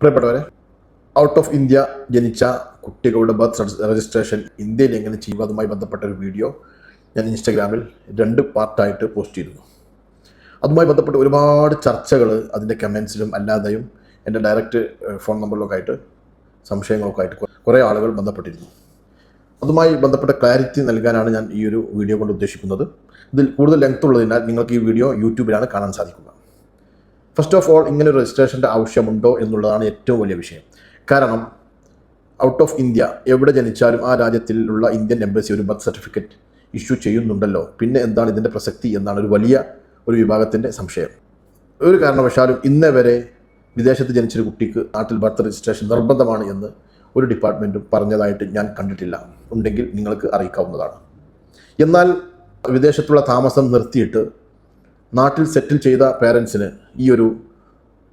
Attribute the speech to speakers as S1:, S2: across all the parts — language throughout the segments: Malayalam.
S1: പ്രിയപ്പെട്ടവരെ, ഔട്ട് ഓഫ് ഇന്ത്യ ജനിച്ച കുട്ടികളുടെ ബർത്ത് രജിസ്ട്രേഷൻ ഇന്ത്യയിൽ എങ്ങനെ ചെയ്യുക അതുമായി ബന്ധപ്പെട്ട ഒരു വീഡിയോ ഞാൻ ഇൻസ്റ്റഗ്രാമിൽ 2 പാർട്ടായിട്ട് പോസ്റ്റ് ചെയ്തിരുന്നു. അതുമായി ബന്ധപ്പെട്ട് ഒരുപാട് ചർച്ചകൾ അതിൻ്റെ കമൻസിലും അല്ലാതെയും എൻ്റെ ഡയറക്റ്റ് ഫോൺ നമ്പറിലൊക്കെ ആയിട്ട് സംശയങ്ങളൊക്കെ ആയിട്ട് കുറേ ആളുകൾ ബന്ധപ്പെട്ടിരുന്നു. അതുമായി ബന്ധപ്പെട്ട ക്ലാരിറ്റി നൽകാനാണ് ഞാൻ ഈ ഒരു വീഡിയോ കൊണ്ട് ഉദ്ദേശിക്കുന്നത്. ഇതിൽ കൂടുതൽ ലെങ്ത് ഉള്ളതിനാൽ നിങ്ങൾക്ക് ഈ വീഡിയോ യൂട്യൂബിലാണ് കാണാൻ സാധിക്കുക. ഫസ്റ്റ് ഓഫ് ഓൾ, ഇങ്ങനെ ഒരു രജിസ്ട്രേഷൻ്റെ ആവശ്യമുണ്ടോ എന്നുള്ളതാണ് ഏറ്റവും വലിയ വിഷയം. കാരണം ഔട്ട് ഓഫ് ഇന്ത്യ എവിടെ ജനിച്ചാലും ആ രാജ്യത്തിലുള്ള ഇന്ത്യൻ എംബസി ഒരു ബർത്ത് സർട്ടിഫിക്കറ്റ് ഇഷ്യൂ ചെയ്യുന്നുണ്ടല്ലോ, പിന്നെ എന്താണ് ഇതിൻ്റെ പ്രസക്തി എന്നാണ് ഒരു വിഭാഗത്തിൻ്റെ സംശയം. ഒരു കാരണവശാലും ഇന്നേ വരെ വിദേശത്ത് ജനിച്ചൊരു കുട്ടിക്ക് നാട്ടിൽ ബർത്ത് രജിസ്ട്രേഷൻ നിർബന്ധമാണ് എന്ന് ഒരു ഡിപ്പാർട്ട്മെൻറ്റും പറഞ്ഞതായിട്ട് ഞാൻ കണ്ടിട്ടില്ല. ഉണ്ടെങ്കിൽ നിങ്ങൾക്ക് അറിയിക്കാവുന്നതാണ്. എന്നാൽ വിദേശത്തുള്ള താമസം നിർത്തിയിട്ട് നാട്ടിൽ സെറ്റിൽ ചെയ്ത പേരൻസിന് ഈ ഒരു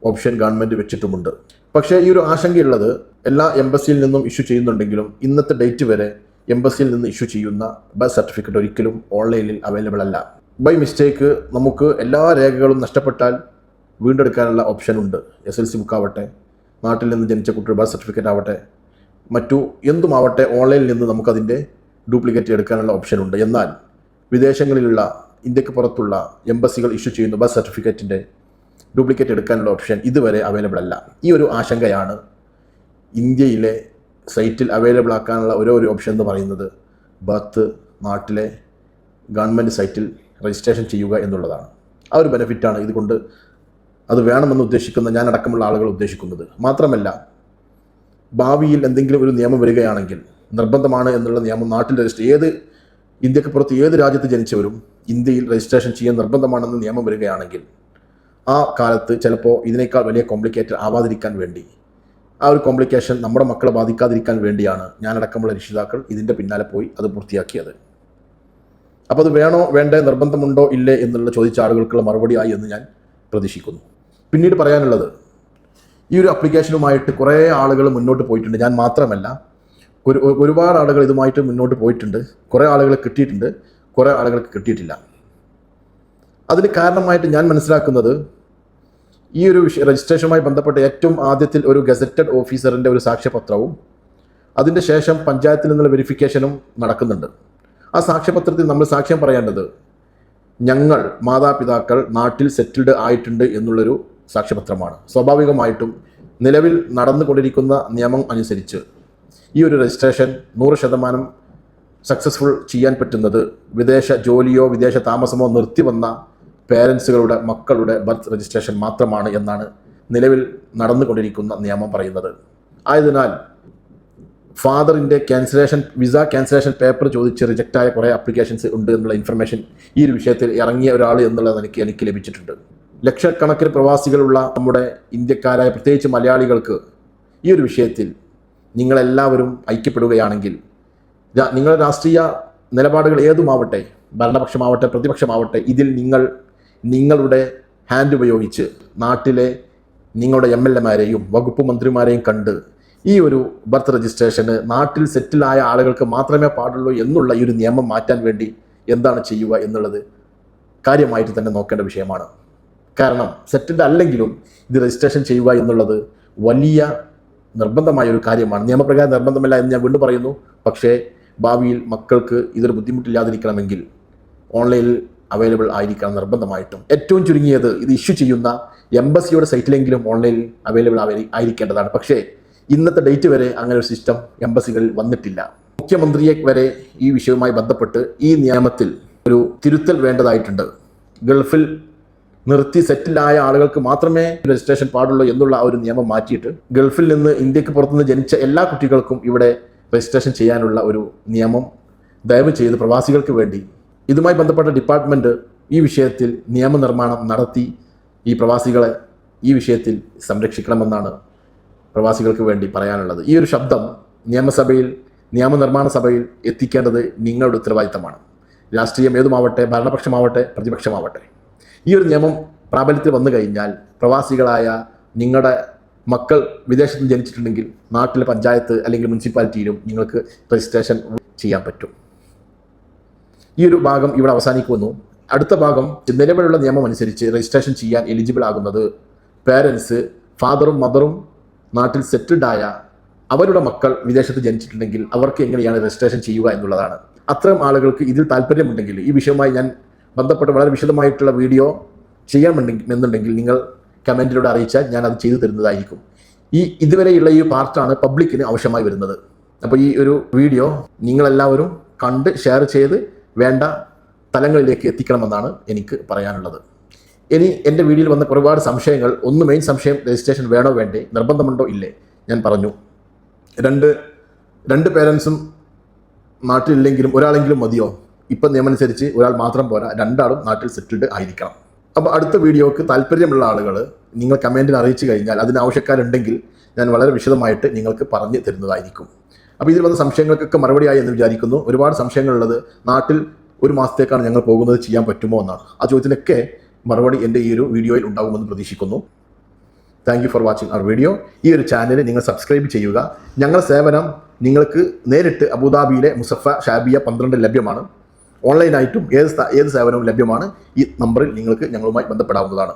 S1: ഓപ്ഷൻ ഗവൺമെൻറ് വെച്ചിട്ടുമുണ്ട്. പക്ഷേ ഈ ഒരു ആശങ്കയുള്ളത് എല്ലാ എംബസിയിൽ നിന്നും ഇഷ്യൂ ചെയ്യുന്നുണ്ടെങ്കിലും ഇന്നത്തെ ഡേറ്റ് വരെ എംബസിയിൽ നിന്ന് ഇഷ്യൂ ചെയ്യുന്ന ബർത്ത് സർട്ടിഫിക്കറ്റ് ഒരിക്കലും ഓൺലൈനിൽ അവൈലബിൾ അല്ല. ബൈ മിസ്റ്റേക്ക് നമുക്ക് എല്ലാ രേഖകളും നഷ്ടപ്പെട്ടാൽ വീണ്ടെടുക്കാനുള്ള ഓപ്ഷൻ ഉണ്ട്. SLC ബുക്കാവട്ടെ, നാട്ടിൽ നിന്ന് ജനിച്ച കുട്ടിയുടെ ബർത്ത് സർട്ടിഫിക്കറ്റ് ആവട്ടെ, മറ്റു എന്തുമാവട്ടെ, ഓൺലൈനിൽ നിന്ന് നമുക്കതിൻ്റെ ഡ്യൂപ്ലിക്കേറ്റ് എടുക്കാനുള്ള ഓപ്ഷൻ ഉണ്ട്. എന്നാൽ വിദേശങ്ങളിലുള്ള ഇന്ത്യക്ക് പുറത്തുള്ള എംബസികൾ ഇഷ്യൂ ചെയ്യുന്ന ബർത്ത് സർട്ടിഫിക്കറ്റിൻ്റെ ഡ്യൂപ്ലിക്കേറ്റ് എടുക്കാനുള്ള ഓപ്ഷൻ ഇതുവരെ അവൈലബിൾ അല്ല. ഈ ഒരു ആശങ്കയാണ് ഇന്ത്യയിലെ സൈറ്റിൽ അവൈലബിൾ ആക്കാനുള്ള ഒരു ഓപ്ഷൻ എന്ന് പറയുന്നത് ബർത്ത് നാട്ടിലെ ഗവൺമെൻറ് സൈറ്റിൽ രജിസ്ട്രേഷൻ ചെയ്യുക എന്നുള്ളതാണ്. ആ ഒരു ബെനിഫിറ്റാണ് ഇതുകൊണ്ട് അത് വേണമെന്ന് ഉദ്ദേശിക്കുന്ന ഞാനടക്കമുള്ള ആളുകൾ ഉദ്ദേശിക്കുന്നത്. മാത്രമല്ല, ഭാവിയിൽ എന്തെങ്കിലും ഒരു നിയമം വരികയാണെങ്കിൽ നിർബന്ധമാണ് എന്നുള്ള നിയമം നാട്ടിൽ ഇന്ത്യക്ക് പുറത്ത് ഏത് രാജ്യത്ത് ജനിച്ചവരും ഇന്ത്യയിൽ രജിസ്ട്രേഷൻ ചെയ്യാൻ നിർബന്ധമാണെന്ന് നിയമം വരികയാണെങ്കിൽ ആ കാലത്ത് ചിലപ്പോൾ ഇതിനേക്കാൾ വലിയ കോംപ്ലിക്കേറ്റഡ് ആവാതിരിക്കാൻ വേണ്ടി, ആ ഒരു കോംപ്ലിക്കേഷൻ നമ്മുടെ മക്കളെ ബാധിക്കാതിരിക്കാൻ വേണ്ടിയാണ് ഞാനടക്കമുള്ള രക്ഷിതാക്കൾ ഇതിൻ്റെ പിന്നാലെ പോയി അത് പൂർത്തിയാക്കിയത്. അപ്പോൾ അത് വേണോ വേണ്ടേ, നിർബന്ധമുണ്ടോ ഇല്ലേ എന്നുള്ള ചോദിച്ച ആളുകൾക്കുള്ള മറുപടിയായി എന്ന് ഞാൻ പ്രതീക്ഷിക്കുന്നു. പിന്നീട് പറയാനുള്ളത്, ഈ ഒരു ആപ്ലിക്കേഷനുമായിട്ട് കുറേ ആളുകൾ മുന്നോട്ട് പോയിട്ടുണ്ട്. ഞാൻ മാത്രമല്ല, ഒരുപാട് ആളുകൾ ഇതുമായിട്ട് മുന്നോട്ട് പോയിട്ടുണ്ട്. കുറേ ആളുകൾ കിട്ടിയിട്ടുണ്ട്, കുറേ ആളുകൾക്ക് കിട്ടിയിട്ടില്ല. അതിന് കാരണമായിട്ട് ഞാൻ മനസ്സിലാക്കുന്നത്, ഈ ഒരു രജിസ്ട്രേഷനുമായി ബന്ധപ്പെട്ട് ഏറ്റവും ആദ്യത്തിൽ ഒരു ഗസറ്റഡ് ഓഫീസറിൻ്റെ ഒരു സാക്ഷ്യപത്രവും അതിൻ്റെ ശേഷം പഞ്ചായത്തിൽ നിന്നുള്ള വെരിഫിക്കേഷനും നടക്കുന്നുണ്ട്. ആ സാക്ഷ്യപത്രത്തിൽ നമ്മൾ സാക്ഷ്യം പറയേണ്ടത് ഞങ്ങൾ മാതാപിതാക്കൾ നാട്ടിൽ സെറ്റിൽഡ് ആയിട്ടുണ്ട് എന്നുള്ളൊരു സാക്ഷ്യപത്രമാണ്. സ്വാഭാവികമായിട്ടും നിലവിൽ നടന്നുകൊണ്ടിരിക്കുന്ന നിയമം അനുസരിച്ച് ഈ ഒരു രജിസ്ട്രേഷൻ 100% സക്സസ്ഫുൾ ചെയ്യാൻ പറ്റുന്നത് വിദേശ ജോലിയോ വിദേശ താമസമോ നിർത്തിവന്ന പേരൻസുകളുടെ മക്കളുടെ ബർത്ത് രജിസ്ട്രേഷൻ മാത്രമാണ് എന്നാണ് നിലവിൽ നടന്നുകൊണ്ടിരിക്കുന്ന നിയമം പറയുന്നത്. ആയതിനാൽ ഫാദറിൻ്റെ വിസ ക്യാൻസലേഷൻ പേപ്പർ ചോദിച്ച് റിജക്റ്റായ കുറേ ആപ്ലിക്കേഷൻസ് ഉണ്ട് എന്നുള്ള ഇൻഫർമേഷൻ ഈ ഒരു വിഷയത്തിൽ ഇറങ്ങിയ ഒരാൾ എന്നുള്ളത് എനിക്ക് ലഭിച്ചിട്ടുണ്ട്. ലക്ഷക്കണക്കിന് പ്രവാസികളുള്ള നമ്മുടെ ഇന്ത്യക്കാരായ പ്രത്യേകിച്ച് മലയാളികൾക്ക് ഈ ഒരു വിഷയത്തിൽ നിങ്ങളെല്ലാവരും ഐക്യപ്പെടുകയാണെങ്കിൽ, നിങ്ങളുടെ രാഷ്ട്രീയ നിലപാടുകൾ ഏതുമാവട്ടെ, ഭരണപക്ഷമാവട്ടെ പ്രതിപക്ഷമാവട്ടെ, ഇതിൽ നിങ്ങളുടെ ഹാൻഡ് ഉപയോഗിച്ച് നാട്ടിലെ നിങ്ങളുടെ MLA-മാരെയും വകുപ്പ് മന്ത്രിമാരെയും കണ്ട് ഈ ഒരു ബർത്ത് രജിസ്ട്രേഷന് നാട്ടിൽ സെറ്റിലായ ആളുകൾക്ക് മാത്രമേ പാടുള്ളൂ എന്നുള്ള ഈ ഒരു നിയമം മാറ്റാൻ വേണ്ടി എന്താണ് ചെയ്യുക എന്നുള്ളത് കാര്യമായിട്ട് തന്നെ നോക്കേണ്ട വിഷയമാണ്. കാരണം സെറ്റിൽഡ് അല്ലെങ്കിലും ഇത് രജിസ്ട്രേഷൻ ചെയ്യുക എന്നുള്ളത് വലിയ നിർബന്ധമായൊരു കാര്യമാണ്. നിയമപ്രകാരം നിർബന്ധമല്ല എന്ന് ഞാൻ വീണ്ടും പറയുന്നു. പക്ഷേ ഭാവിയിൽ മക്കൾക്ക് ഇതൊരു ബുദ്ധിമുട്ടില്ലാതിരിക്കണമെങ്കിൽ ഓൺലൈനിൽ അവൈലബിൾ ആയിരിക്കണം നിർബന്ധമായിട്ടും. ഏറ്റവും ചുരുങ്ങിയത് ഇത് ഇഷ്യൂ ചെയ്യുന്ന എംബസിയുടെ സൈറ്റിലെങ്കിലും ഓൺലൈനിൽ അവൈലബിൾ ആയിരിക്കേണ്ടതാണ്. പക്ഷേ ഇന്നത്തെ ഡേറ്റ് വരെ അങ്ങനെ ഒരു സിസ്റ്റം എംബസികളിൽ വന്നിട്ടില്ല. മുഖ്യമന്ത്രിയെ വരെ ഈ വിഷയവുമായി ബന്ധപ്പെട്ട് ഈ നിയമത്തിൽ ഒരു തിരുത്തൽ വേണ്ടതായിട്ടുണ്ട്. ഗൾഫിൽ നിർത്തി സെറ്റിലായ ആളുകൾക്ക് മാത്രമേ രജിസ്ട്രേഷൻ പാടുള്ളൂ എന്നുള്ള ആ ഒരു നിയമം മാറ്റിയിട്ട് ഗൾഫിൽ നിന്ന് ഇന്ത്യക്ക് പുറത്തുനിന്ന് ജനിച്ച എല്ലാ കുട്ടികൾക്കും ഇവിടെ രജിസ്ട്രേഷൻ ചെയ്യാനുള്ള ഒരു നിയമം ദയവ് ചെയ്ത് പ്രവാസികൾക്ക് വേണ്ടി ഇതുമായി ബന്ധപ്പെട്ട ഡിപ്പാർട്ട്മെൻറ്റ് ഈ വിഷയത്തിൽ നിയമനിർമ്മാണം നടത്തി ഈ പ്രവാസികളെ ഈ വിഷയത്തിൽ സംരക്ഷിക്കണമെന്നാണ് പ്രവാസികൾക്ക് വേണ്ടി പറയാനുള്ളത്. ഈ ഒരു ശബ്ദം നിയമനിർമ്മാണ സഭയിൽ എത്തിക്കേണ്ടത് നിങ്ങളുടെ ഉത്തരവാദിത്തമാണ്. രാഷ്ട്രീയം ഏതുമാവട്ടെ, ഭരണപക്ഷമാവട്ടെ പ്രതിപക്ഷമാവട്ടെ, ഈ ഒരു നിയമം പ്രാബല്യത്തിൽ വന്നു കഴിഞ്ഞാൽ പ്രവാസികളായ നിങ്ങളുടെ മക്കൾ വിദേശത്ത് ജനിച്ചിട്ടുണ്ടെങ്കിൽ നാട്ടിലെ പഞ്ചായത്ത് അല്ലെങ്കിൽ മുനിസിപ്പാലിറ്റിയിലും നിങ്ങൾക്ക് രജിസ്ട്രേഷൻ ചെയ്യാൻ പറ്റും. ഈ ഒരു ഭാഗം ഇവിടെ അവസാനിക്കുന്നു. അടുത്ത ഭാഗം, നിലവിലുള്ള നിയമം അനുസരിച്ച് രജിസ്ട്രേഷൻ ചെയ്യാൻ എലിജിബിൾ ആകുന്നത് പേരൻസ്, ഫാദറും മദറും നാട്ടിൽ സെറ്റിൽഡായ അവരുടെ മക്കൾ വിദേശത്ത് ജനിച്ചിട്ടുണ്ടെങ്കിൽ അവർക്ക് എങ്ങനെയാണ് രജിസ്ട്രേഷൻ ചെയ്യുക എന്നുള്ളതാണ്. അത്തരം ആളുകൾക്ക് ഇതിൽ താല്പര്യമുണ്ടെങ്കിൽ ഈ വിഷയവുമായി ഞാൻ ബന്ധപ്പെട്ട് വളരെ വിശദമായിട്ടുള്ള വീഡിയോ ചെയ്യാമെന്നുണ്ടെങ്കിൽ നിങ്ങൾ കമൻറ്റിലൂടെ അറിയിച്ചാൽ ഞാൻ അത് ചെയ്തു തരുന്നതായിരിക്കും. ഇതുവരെയുള്ള ഈ പാർട്ടാണ് പബ്ലിക്കിന് ആവശ്യമായി വരുന്നത്. അപ്പോൾ ഈ ഒരു വീഡിയോ നിങ്ങളെല്ലാവരും കണ്ട് ഷെയർ ചെയ്ത് വേണ്ട തലങ്ങളിലേക്ക് എത്തിക്കണമെന്നാണ് എനിക്ക് പറയാനുള്ളത്. ഇനി എൻ്റെ വീഡിയോയിൽ വന്ന ഒരുപാട് സംശയങ്ങൾ, ഒന്ന് മെയിൻ സംശയം രജിസ്ട്രേഷൻ വേണോ വേണ്ടേ, നിർബന്ധമുണ്ടോ ഇല്ലേ, ഞാൻ പറഞ്ഞു. രണ്ട് പേരൻസും നാട്ടിലില്ലെങ്കിലും ഒരാളെങ്കിലും മതിയോ? ഇപ്പം നിയമമനുസരിച്ച് ഒരാൾ മാത്രം പോരാ, രണ്ടാളും നാട്ടിൽ സെറ്റിൽഡ് ആയിരിക്കണം. അപ്പോൾ അടുത്ത വീഡിയോക്ക് താല്പര്യമുള്ള ആളുകൾ നിങ്ങൾ കമൻറ്റിൽ അറിയിച്ചു കഴിഞ്ഞാൽ അതിന് ആവശ്യക്കാരുണ്ടെങ്കിൽ ഞാൻ വളരെ വിശദമായിട്ട് നിങ്ങൾക്ക് പറഞ്ഞു തരുന്നതായിരിക്കും. അപ്പോൾ ഇതിൽ വന്ന സംശയങ്ങൾക്കൊക്കെ മറുപടിയായി എന്ന് വിചാരിക്കുന്നു. ഒരുപാട് സംശയങ്ങളുള്ളത് നാട്ടിൽ ഒരു മാസത്തേക്കാണ് ഞങ്ങൾ പോകുന്നത്, ചെയ്യാൻ പറ്റുമോ എന്നാണ്. ആ ചോദ്യത്തിനൊക്കെ മറുപടി എൻ്റെ ഈ ഒരു വീഡിയോയിൽ ഉണ്ടാകുമെന്ന് പ്രതീക്ഷിക്കുന്നു. Thank you for watching our video. ഈ ഒരു ചാനൽ നിങ്ങൾ സബ്സ്ക്രൈബ് ചെയ്യുക. ഞങ്ങളുടെ സേവനം നിങ്ങൾക്ക് നേരിട്ട് അബുദാബിയിലെ മുസഫ ഷാബിയ 12 ലഭ്യമാണ്. ഓൺലൈനായിട്ടും ഏത് സേവനവും ലഭ്യമാണ്. ഈ നമ്പറിൽ നിങ്ങൾക്ക് ഞങ്ങളുമായി ബന്ധപ്പെടാവുന്നതാണ്.